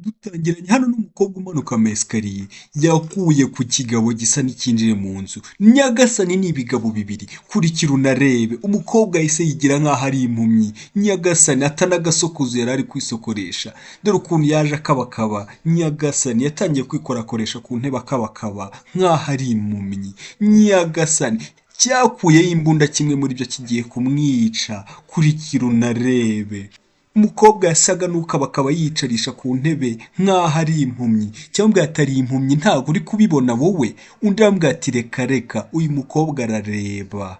dutangiranye hano n'umukobwa umanuka ama esikariye yakuye ku kigabo gisa n'icyinjiye mu nzu. Nyagasani ni ibigabo bibiri, kurikira unarebe. Umukobwa yahise yigira nk'aho ari impumyi. Nyagasani atanagasokozo yari ari kwisokoresha, dore ukuntu yaje akabakaba. Nyagasani yatangiye kwikorakoresha ku ntebe akabakaba nk'aho ari impumyi. Nyagasani cyakuyeho imbunda, kimwe muri byo kigiye kumwica. Kurikira unarebe. Umukobwa yasaga n'ukabakaba yicarisha ku ntebe nk'aho ari impumyi, cyangwa atari impumyi ntabwo uri kubibona wowe. Undi arambwira ati reka reka, uyu mukobwa arareba,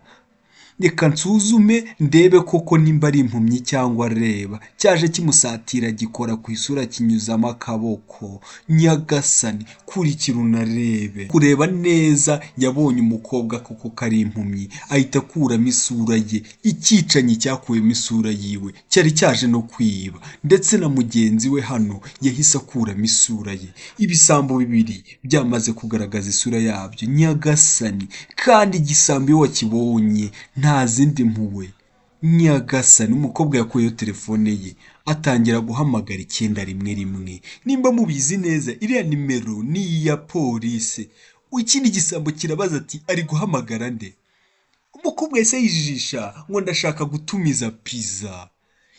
reka nsuzume ndebe koko nimba ari impumyi cyangwa areba. Cyaje kimusatira gikora ku isura kinyuzamo akaboko. Nyagasani kurikira unarebe. Kureba neza yabonye umukobwa koko kari impumyi, ahita akuramo isura ye. Icyicanyi cyakuyemo isura yiwe cyari cyaje no kwiba, ndetse na mugenzi we hano yahise akuramo isura ye. Ibisambo bibiri byamaze kugaragaza isura yabyo. Nyagasani, kandi igisambo iyo wakibonye nta zindi mpuhwe. Nyagasani, umukobwa yakuyeho telefone ye atangira guhamagara 911. Nimba mubizi neza iriya nimero ni iya polisi. Ikindi gisambo kirabaza ati ari guhamagara nde? Umukobwa yahise yijijisha ngo ndashaka gutumiza pizza.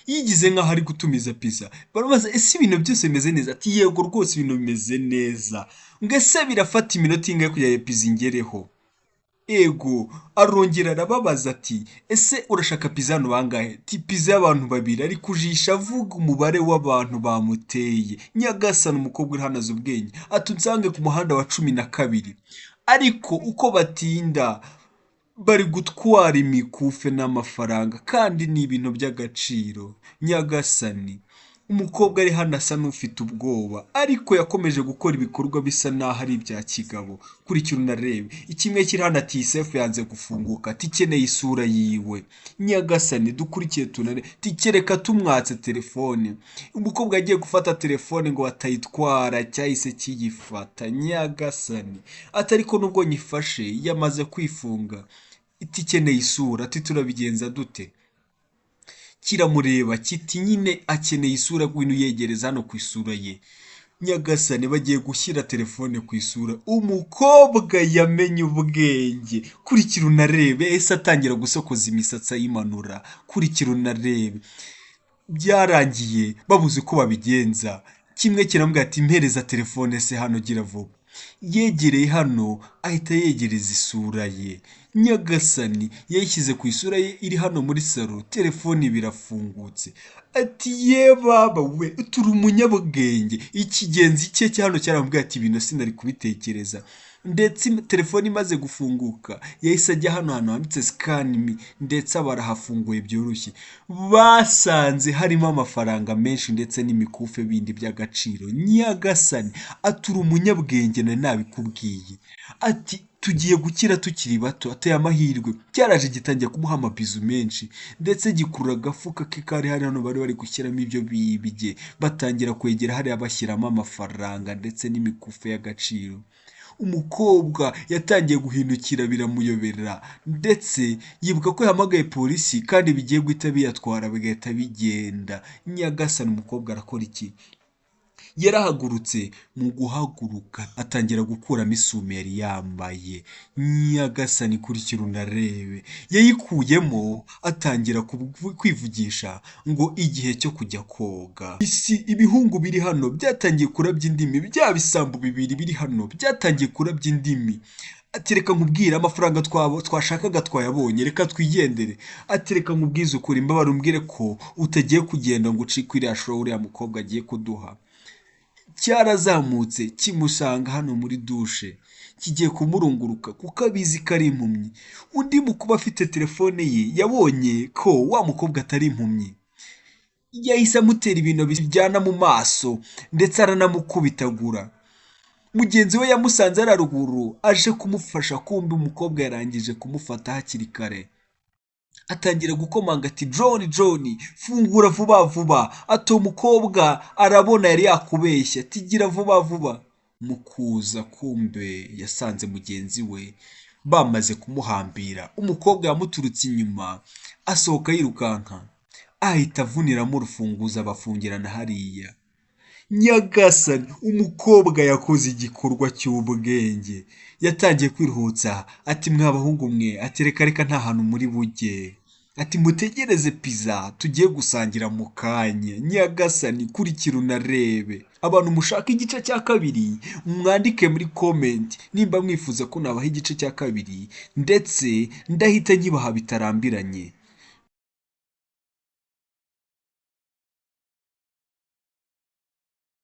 Yigize nk'aho ari gutumiza pizza. Barabaza ese ibintu byose bimeze neza? Ati yego rwose ibintu bimeze neza. Ngo ese birafata iminota ingahe kugira ngo pizza ingereho? Ego. Arongera arababaza ati ese urashaka pizza hano bangahe? Ati pizza y'abantu babiri. Ari kujisha avuga umubare w'abantu bamuteye. Nyagasani, umukobwa uri hanaze ubwenge ati unsange ku muhanda wa 12. Ariko uko batinda bari gutwara imikufe n'amafaranga, kandi ni ibintu by'agaciro. Nyagasani, umukobwa ari hano asa n'ufite ubwoba, ariko yakomeje gukora ibikorwa bisa n'aho ari ibya kigabo. Kurikira unarebe. Ikimwe kiri hano ati sefu yanze gufunguka, ati ikeneye isura yiwe. Nyagasani, dukurikiye tunarebe. Tikereka tumwatse telefone. Umukobwa yagiye gufata telefone ngo atayitwara, cyahise kiyifata. Nyagasani, atariko nubwo nyifashe yamaze kwifunga. Iti ikeneye isura. Ati turabigenza dute? Kiramureba kiti nyine akeneye isura, gwino yegereza hano ku isura ye. Nyagasani, bagiye gushyira telefone ku isura. Umukobwa yamenye ubwenge. Kurikira unarebe. Ese atangira gusokoza imisatsi ayimanura. Kurikira unarebe. Byarangiye babuze uko babigenza. Kimwe kiramubwira ati mpereza telefone se hano, gira vuba. Yegereye hano ahita yegereza isura ye. Nyagasani, yayishyize ku isura ye iri hano muri salo. Telefone birafungutse. Ati ye baba we, turi umunyabwenge. Ikigenzi cye cyano cyaramubwira ati ibintu sinari kubitekereza. Ndetse telefone imaze gufunguka yahise ajya hano handitse scan me, ndetse barahafunguye byoroshye. Basanze harimo amafaranga menshi ndetse n'imikufe bindi by'agaciro. Nyagasani, atura umunyabwenge na nabikubwiye. Ati tugiye gukira tukiri bato. Ateye amahirwe cyaraje gitangiye kumuha amabizu menshi, ndetse gikurura agafuka ke kari hari hano bari gushyiramo ibyo bibye. Batangira kwegera hariya bashyiramo amafaranga ndetse n'imikufe y'agaciro. Umukobwa yatangiye guhindukira biramuyobera, ndetse yibuka ko yahamagaye polisi kandi bigiye guhita biyatwara bigahita bigenda. Nyagasani, umukobwa arakora iki? Yarahagurutse. Mu guhaguruka atangira gukuramo isume yari yambaye. Nyagasani, kurikira unarebe. Yayikuyemo atangira kwivugisha ngo igihe cyo kujya koga. Ibihungu biri hano byatangiye kurabya indimi. Bya bisambo bibiri biri hano byatangiye kurabya indimi. Ati reka nkubwire, amafaranga twashakaga twayabonye, reka twigendere. Ati reka nkubwize ukuri, mbabara umbwire ko utagiye kugenda ngo ucike iriya show uriya mukobwa agiye kuduha. Cyarazamutse kimusanga hano muri dushe, kigiye kumurunguruka kuko abizi ko ari impumyi. Undi mu kuba afite telefone ye yabonye ko wa mukobwa atari impumyi, yahise amutera ibintu bijyana mu maso ndetse aranamukubitagura. Mugenzi we yamusanze ari ruguru aje kumufasha, kumbi umukobwa yarangije kumufata hakiri kare. Atangira gukomanga ati John, fungura vuba vuba. Ati umukobwa arabona yari yakubeshya, ati gira vuba vuba. Mukuza kumbe yasanze mugenzi we bamaze kumuhambira. Umukobwa yamuturutse inyuma asohoka yirukanka, ahita avuniramo urufunguzo abafungirana hariya. Nyagasani, umukobwa yakoze igikorwa cy'ubwenge. Yatangiye kwiruhutsa ati mwa bahungu mwe, ati reka reka nta hantu muri bujye. Ati mutegereze pizza tugiye gusangira mu kanya. Nyagasani, kurikira unarebe. Abantu mushaka igice cya kabiri mwandike muri comment nimba mwifuza ko nabaha igice cya kabiri, ndetse ndahita nkibaha bitarambiranye.